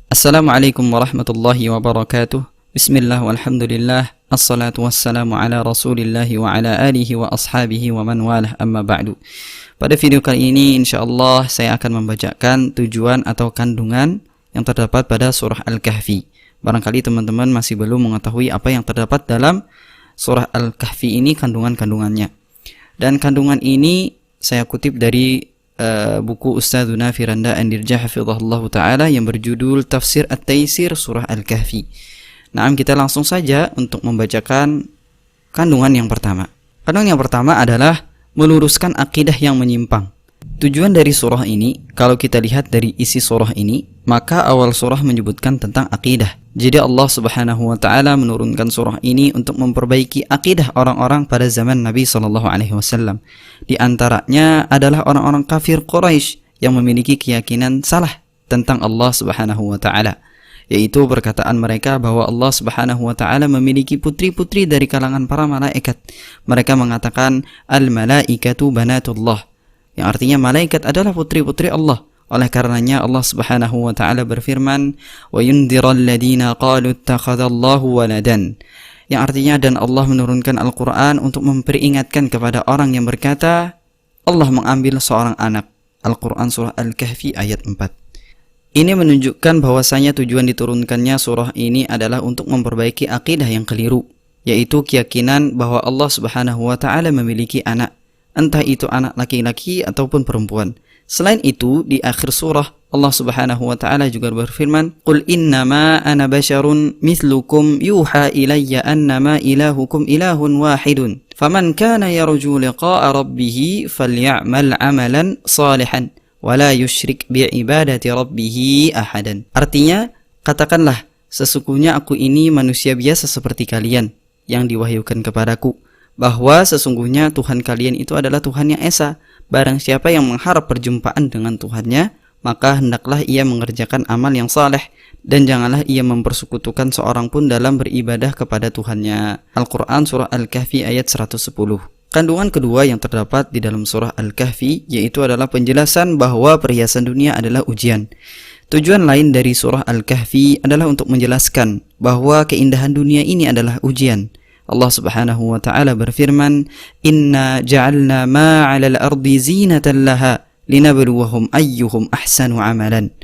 Assalamualaikum warahmatullahi wabarakatuh. Bismillah walhamdulillah. Assalatu wassalamu ala rasulillahi wa ala alihi wa ashabihi wa man walah, amma ba'du. Pada video kali ini insyaallah saya akan membacakan tujuan atau kandungan yang terdapat pada surah Al-Kahfi. Barangkali teman-teman masih belum mengetahui apa yang terdapat dalam surah Al-Kahfi ini, kandungan-kandungannya. Dan kandungan ini saya kutip dari buku Ustadzuna Firanda Andirja hafizahullah ta'ala yang berjudul Tafsir At-Taisir Surah Al-Kahfi. Nah, kita langsung saja untuk membacakan kandungan yang pertama. Kandungan yang pertama adalah meluruskan akidah yang menyimpang. Tujuan dari surah ini, kalau kita lihat dari isi surah ini, maka awal surah menyebutkan tentang akidah. Jadi Allah Subhanahu wa taala menurunkan surah ini untuk memperbaiki akidah orang-orang pada zaman Nabi sallallahu alaihi wasallam. Di antaranya adalah orang-orang kafir Quraisy yang memiliki keyakinan salah tentang Allah Subhanahu wa taala, yaitu perkataan mereka bahwa Allah Subhanahu wa taala memiliki putri-putri dari kalangan para malaikat. Mereka mengatakan al-malaikatu banatullah, yang artinya malaikat adalah putri-putri Allah. Oleh karenanya Allah Subhanahu wa taala berfirman, "Wa yundziral ladzina qalu ittakhadallahu waladan." Yang artinya, dan Allah menurunkan Al-Qur'an untuk memperingatkan kepada orang yang berkata Allah mengambil seorang anak. Al-Qur'an surah Al-Kahfi ayat 4. Ini menunjukkan bahwasanya tujuan diturunkannya surah ini adalah untuk memperbaiki akidah yang keliru, yaitu keyakinan bahwa Allah Subhanahu wa taala memiliki anak, entah itu anak laki-laki ataupun perempuan. Selain itu, di akhir surah Allah Subhanahu wa taala juga berfirman, "Qul innama ana basyarun mithlukum yuha ilayya annama ilahukum ilahun wahidun. Faman kana yarju liqa'a rabbih faly'amal 'amalan salihan wa la yusyrik bi'ibadati rabbih ahadan." Artinya, katakanlah, sesungguhnya aku ini manusia biasa seperti kalian yang diwahyukan kepadaku, bahwa sesungguhnya Tuhan kalian itu adalah Tuhan yang esa. Barang siapa yang mengharap perjumpaan dengan Tuhannya, maka hendaklah ia mengerjakan amal yang saleh, dan janganlah ia mempersekutukan seorang pun dalam beribadah kepada Tuhannya. Al-Quran surah Al-Kahfi ayat 110. Kandungan kedua yang terdapat di dalam surah Al-Kahfi yaitu adalah penjelasan bahwa perhiasan dunia adalah ujian. Tujuan lain dari surah Al-Kahfi adalah untuk menjelaskan bahwa keindahan dunia ini adalah ujian. Allah Subhanahu wa taala berfirman, "Inna ja'alna ma 'alal ardi zinatan laha linabluwahum ayyuhum ahsanu 'amalan."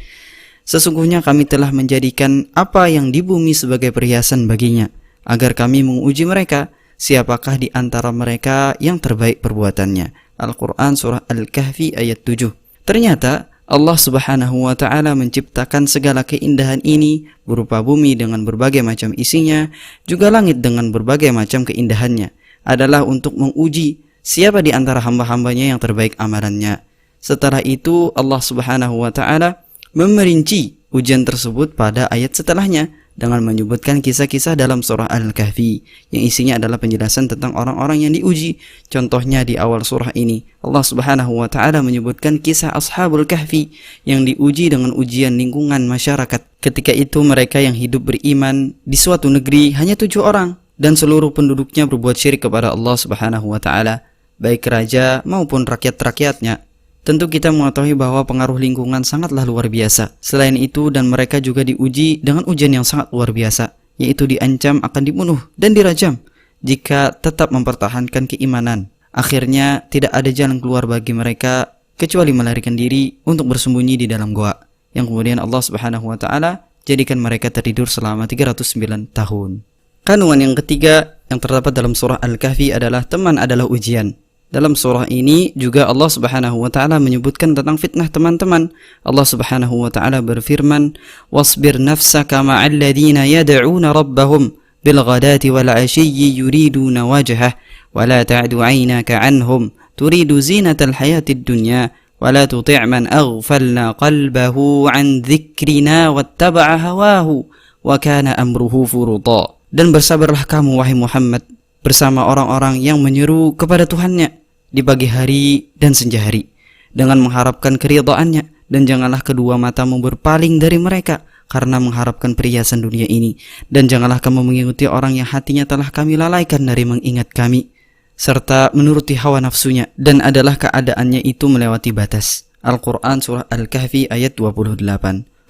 Sesungguhnya kami telah menjadikan apa yang di bumi sebagai perhiasan baginya, agar kami menguji mereka siapakah di antara mereka yang terbaik perbuatannya. Al-Qur'an surah Al-Kahfi ayat 7. Ternyata Allah Subhanahu wa taala menciptakan segala keindahan ini berupa bumi dengan berbagai macam isinya, juga langit dengan berbagai macam keindahannya, adalah untuk menguji siapa di antara hamba-hambanya yang terbaik amalannya. Setelah itu Allah Subhanahu wa taala memerinci ujian tersebut pada ayat setelahnya dengan menyebutkan kisah-kisah dalam surah Al-Kahfi yang isinya adalah penjelasan tentang orang-orang yang diuji. Contohnya di awal surah ini Allah Subhanahu wa taala menyebutkan kisah Ashabul Kahfi yang diuji dengan ujian lingkungan masyarakat. Ketika itu mereka yang hidup beriman di suatu negeri hanya 7 orang, dan seluruh penduduknya berbuat syirik kepada Allah Subhanahu wa taala, baik raja maupun rakyat-rakyatnya. Tentu kita mengetahui bahwa pengaruh lingkungan sangatlah luar biasa. Selain itu, dan mereka juga diuji dengan ujian yang sangat luar biasa, yaitu diancam akan dibunuh dan dirajam jika tetap mempertahankan keimanan. Akhirnya tidak ada jalan keluar bagi mereka kecuali melarikan diri untuk bersembunyi di dalam goa, yang kemudian Allah Subhanahu wa taala jadikan mereka tertidur selama 309 tahun. Kandungan yang ketiga yang terdapat dalam surah Al-Kahfi adalah teman adalah ujian. Dalam surah ini juga Allah Subhanahu wa taala menyebutkan tentang fitnah teman-teman. Allah Subhanahu wa taala berfirman, "Wasbir nafsaka ma'al ladzina yad'una rabbahum bil ghadati wal 'ashiyyi yuriduna wajhah wa la ta'du 'aynaka 'anhum turidu zinatal hayatid dunya wa la tuti' man aghfalna qalbahu 'an dzikrina wattaba'a hawahu wa kana amruhu furuta." Dan bersabarlah kamu wahai Muhammad bersama orang-orang yang menyeru kepada Tuhannya di pagi hari dan senja hari dengan mengharapkan keridhaannya, dan janganlah kedua matamu berpaling dari mereka karena mengharapkan perhiasan dunia ini, dan janganlah kamu mengikuti orang yang hatinya telah kami lalaikan dari mengingat kami serta menuruti hawa nafsunya, dan adalah keadaannya itu melewati batas. Al-Quran surah Al-Kahfi ayat 28.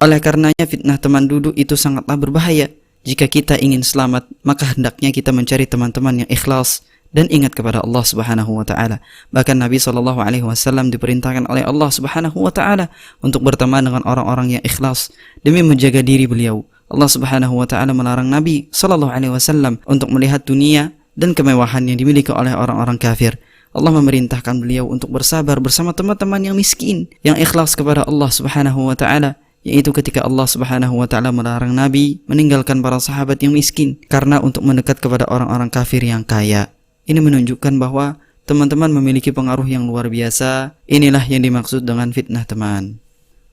Oleh karenanya fitnah teman duduk itu sangatlah berbahaya. Jika kita ingin selamat, maka hendaknya kita mencari teman-teman yang ikhlas dan ingat kepada Allah Subhanahu wa taala. Bahkan Nabi sallallahu alaihi wasallam diperintahkan oleh Allah Subhanahu wa taala untuk berteman dengan orang-orang yang ikhlas demi menjaga diri beliau. Allah Subhanahu wa taala melarang Nabi sallallahu alaihi wasallam untuk melihat dunia dan kemewahan yang dimiliki oleh orang-orang kafir. Allah memerintahkan beliau untuk bersabar bersama teman-teman yang miskin, yang ikhlas kepada Allah Subhanahu wa taala, yaitu ketika Allah Subhanahu wa taala melarang Nabi meninggalkan para sahabat yang miskin karena untuk mendekat kepada orang-orang kafir yang kaya. Ini menunjukkan bahwa teman-teman memiliki pengaruh yang luar biasa. Inilah yang dimaksud dengan fitnah teman.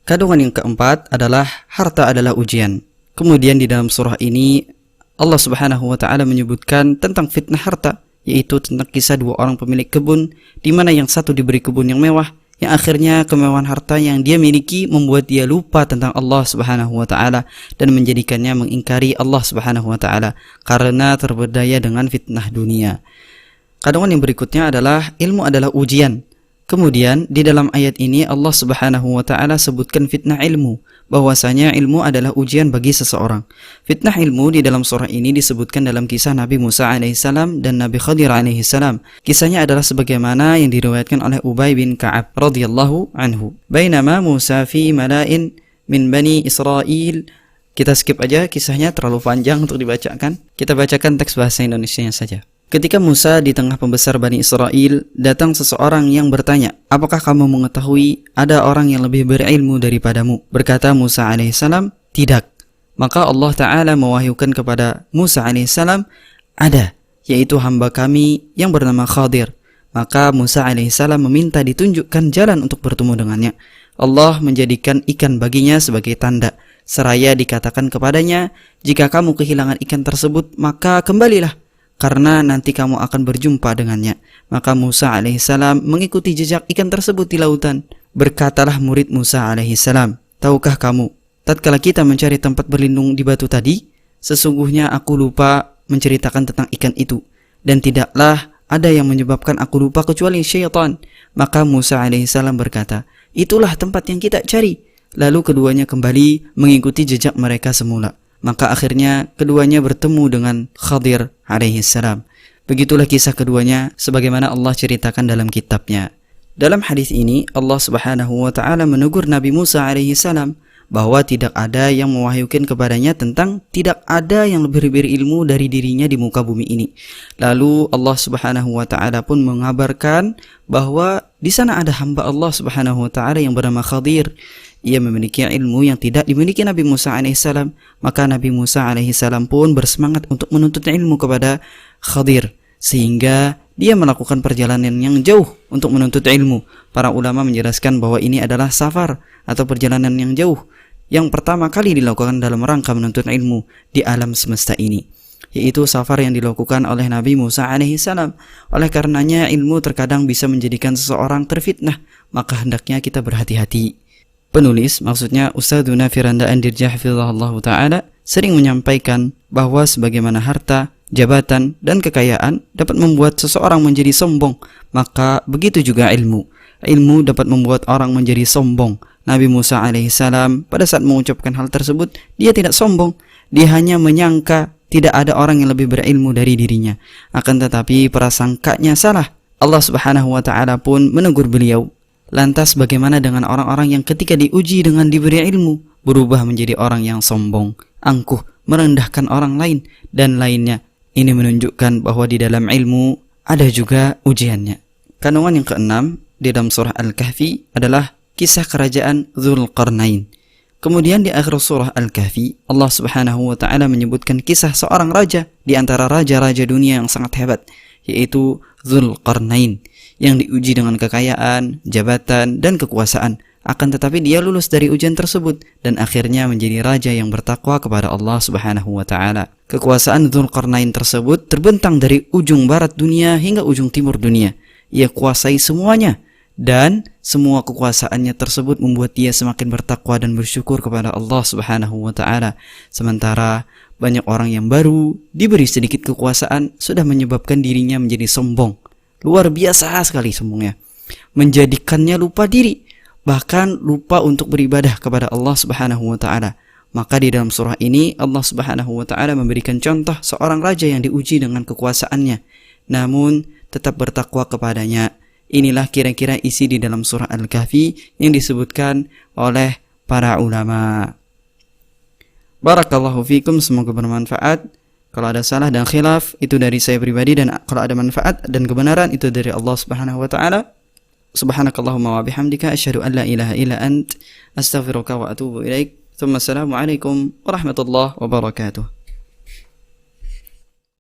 Kandungan yang keempat adalah harta adalah ujian. Kemudian di dalam surah ini Allah Subhanahu wa taala menyebutkan tentang fitnah harta, yaitu tentang kisah dua orang pemilik kebun, di mana yang satu diberi kebun yang mewah, yang akhirnya kemewahan harta yang dia miliki membuat dia lupa tentang Allah Subhanahu wa taala dan menjadikannya mengingkari Allah Subhanahu wa taala karena terberdaya dengan fitnah dunia. Kandungan yang berikutnya adalah ilmu adalah ujian. Kemudian di dalam ayat ini Allah Subhanahu wa taala sebutkan fitnah ilmu, bahwasanya ilmu adalah ujian bagi seseorang. Fitnah ilmu di dalam surah ini disebutkan dalam kisah Nabi Musa alaihissalam dan Nabi Khadir alaihissalam. Kisahnya adalah sebagaimana yang diriwayatkan oleh Ubay bin Ka'ab radhiyallahu anhu. Bainama Musa fi mala'in min bani Israel. Kita skip aja kisahnya, terlalu panjang untuk dibacakan. Kita bacakan teks bahasa Indonesianya saja. Ketika Musa di tengah pembesar Bani Israel, datang seseorang yang bertanya, "Apakah kamu mengetahui ada orang yang lebih berilmu daripadamu?" Berkata Musa alaihissalam, "Tidak." Maka Allah Ta'ala mewahyukan kepada Musa alaihissalam, "Ada, yaitu hamba kami yang bernama Khadir." Maka Musa alaihissalam meminta ditunjukkan jalan untuk bertemu dengannya. Allah menjadikan ikan baginya sebagai tanda, seraya dikatakan kepadanya, "Jika kamu kehilangan ikan tersebut, maka kembalilah, karena nanti kamu akan berjumpa dengannya." Maka Musa alaihissalam mengikuti jejak ikan tersebut di lautan. Berkatalah murid Musa alaihissalam, "Tahukah kamu, tatkala kita mencari tempat berlindung di batu tadi, sesungguhnya aku lupa menceritakan tentang ikan itu, dan tidaklah ada yang menyebabkan aku lupa kecuali syaitan." Maka Musa alaihissalam berkata, "Itulah tempat yang kita cari." Lalu keduanya kembali mengikuti jejak mereka semula. Maka akhirnya keduanya bertemu dengan Khadir alaihissalam. Begitulah kisah keduanya sebagaimana Allah ceritakan dalam kitabnya. Dalam hadis ini Allah Subhanahu wa taala menegur Nabi Musa alaihissalam bahwa tidak ada yang mewahyukan kepadanya tentang tidak ada yang lebih berilmu dari dirinya di muka bumi ini. Lalu Allah Subhanahu wa taala pun mengabarkan bahwa di sana ada hamba Allah Subhanahu wa taala yang bernama Khadir. Ia memiliki ilmu yang tidak dimiliki Nabi Musa alaihissalam. Maka Nabi Musa alaihissalam pun bersemangat untuk menuntut ilmu kepada Khadir, sehingga dia melakukan perjalanan yang jauh untuk menuntut ilmu. Para ulama menjelaskan bahwa ini adalah safar atau perjalanan yang jauh yang pertama kali dilakukan dalam rangka menuntut ilmu di alam semesta ini, yaitu safar yang dilakukan oleh Nabi Musa alaihissalam. Oleh karenanya ilmu terkadang bisa menjadikan seseorang terfitnah, maka hendaknya kita berhati-hati. Penulis, maksudnya Ustadzuna Firanda Andirja hafizahullah ta'ala, sering menyampaikan bahwa sebagaimana harta, jabatan, dan kekayaan dapat membuat seseorang menjadi sombong, maka begitu juga ilmu. Ilmu dapat membuat orang menjadi sombong. Nabi Musa alaihissalam pada saat mengucapkan hal tersebut, dia tidak sombong. Dia hanya menyangka tidak ada orang yang lebih berilmu dari dirinya. Akan tetapi prasangkanya salah. Allah Subhanahu wa ta'ala pun menegur beliau. Lantas bagaimana dengan orang-orang yang ketika diuji dengan diberi ilmu berubah menjadi orang yang sombong, angkuh, merendahkan orang lain, dan lainnya? Ini menunjukkan bahwa di dalam ilmu ada juga ujiannya. Kandungan yang keenam di dalam surah Al-Kahfi adalah kisah kerajaan Dzulqarnain. Kemudian di akhir surah Al-Kahfi, Allah Subhanahu wa ta'ala menyebutkan kisah seorang raja di antara raja-raja dunia yang sangat hebat, yaitu Dzulqarnain, yang diuji dengan kekayaan, jabatan, dan kekuasaan. Akan tetapi dia lulus dari ujian tersebut dan akhirnya menjadi raja yang bertakwa kepada Allah Subhanahu wa ta'ala. Kekuasaan Dzulqarnain tersebut terbentang dari ujung barat dunia hingga ujung timur dunia. Ia kuasai semuanya, dan semua kekuasaannya tersebut membuat dia semakin bertakwa dan bersyukur kepada Allah Subhanahu wa ta'ala. Sementara banyak orang yang baru diberi sedikit kekuasaan sudah menyebabkan dirinya menjadi sombong. Luar biasa sekali sombongnya, menjadikannya lupa diri. bahkan lupa untuk beribadah kepada Allah Subhanahu wa taala. Maka di dalam surah ini Allah Subhanahu wa taala memberikan contoh seorang raja yang diuji dengan kekuasaannya, namun tetap bertakwa kepadanya. Inilah kira-kira isi di dalam surah Al-Kahfi yang disebutkan oleh para ulama. Barakallahu fikum, semoga bermanfaat. Kalau ada salah dan khilaf itu dari saya pribadi, dan kalau ada manfaat dan kebenaran itu dari Allah Subhanahu wa taala. Subhanakallahumma wa bihamdika asyhadu an la ilaha illa ant astaghfiruka wa atubu ilaik. Assalamualaikum warahmatullahi wabarakatuh.